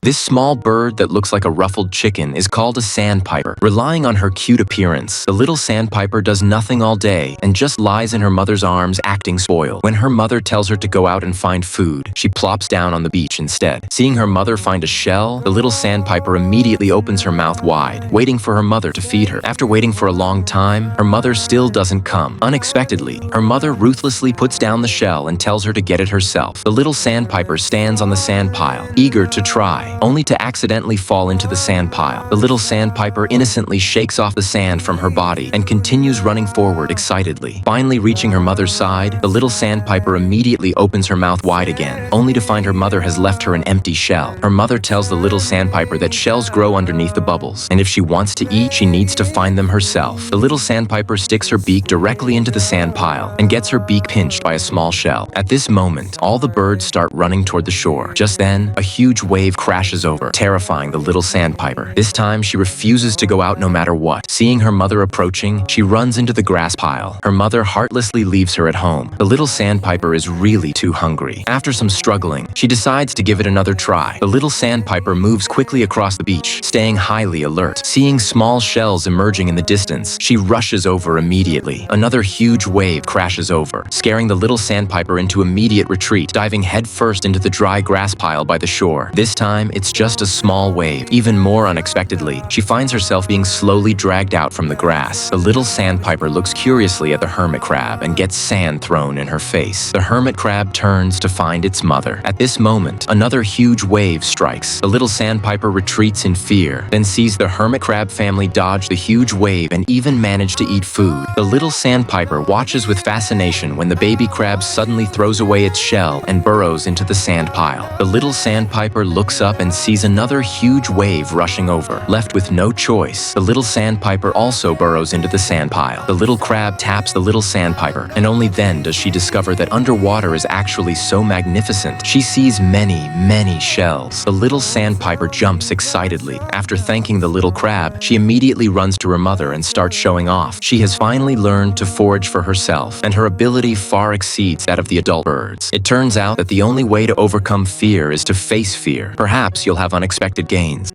This small bird that looks like a ruffled chicken is called a sandpiper. Relying on her cute appearance, the little sandpiper does nothing all day and just lies in her mother's arms acting spoiled. When her mother tells her to go out and find food, she plops down on the beach instead. Seeing her mother find a shell, the little sandpiper immediately opens her mouth wide, waiting for her mother to feed her. After waiting for a long time, her mother still doesn't come. Unexpectedly, her mother ruthlessly puts down the shell and tells her to get it herself. The little sandpiper stands on the sand pile, eager to try, only to accidentally fall into the sand pile. The little sandpiper innocently shakes off the sand from her body and continues running forward excitedly. Finally reaching her mother's side, the little sandpiper immediately opens her mouth wide again, only to find her mother has left her an empty shell. Her mother tells the little sandpiper that shells grow underneath the bubbles, and if she wants to eat, she needs to find them herself. The little sandpiper sticks her beak directly into the sand pile and gets her beak pinched by a small shell. At this moment, all the birds start running toward the shore. Just then, a huge wave crashes over, terrifying the little sandpiper. This time, she refuses to go out no matter what. Seeing her mother approaching, she runs into the grass pile. Her mother heartlessly leaves her at home. The little sandpiper is really too hungry. After some struggling, she decides to give it another try. The little sandpiper moves quickly across the beach, staying highly alert. Seeing small shells emerging in the distance, she rushes over immediately. Another huge wave crashes over, scaring the little sandpiper into immediate retreat, diving headfirst into the dry grass pile by the shore. This time, it's just a small wave. Even more unexpectedly, she finds herself being slowly dragged out from the grass. The little sandpiper looks curiously at the hermit crab and gets sand thrown in her face. The hermit crab turns to find its mother. At this moment, another huge wave strikes. The little sandpiper retreats in fear, then sees the hermit crab family dodge the huge wave and even manage to eat food. The little sandpiper watches with fascination when the baby crab suddenly throws away its shell and burrows into the sand pile. The little sandpiper looks up and sees another huge wave rushing over. Left with no choice, the little sandpiper also burrows into the sand pile. The little crab taps the little sandpiper, and only then does she discover that underwater is actually so magnificent. She sees many shells. The little sandpiper jumps excitedly. After thanking the little crab, she immediately runs to her mother and starts showing off. She has finally learned to forage for herself, and her ability far exceeds that of the adult birds. It turns out that the only way to overcome fear is to face fear. Perhaps you'll have unexpected gains.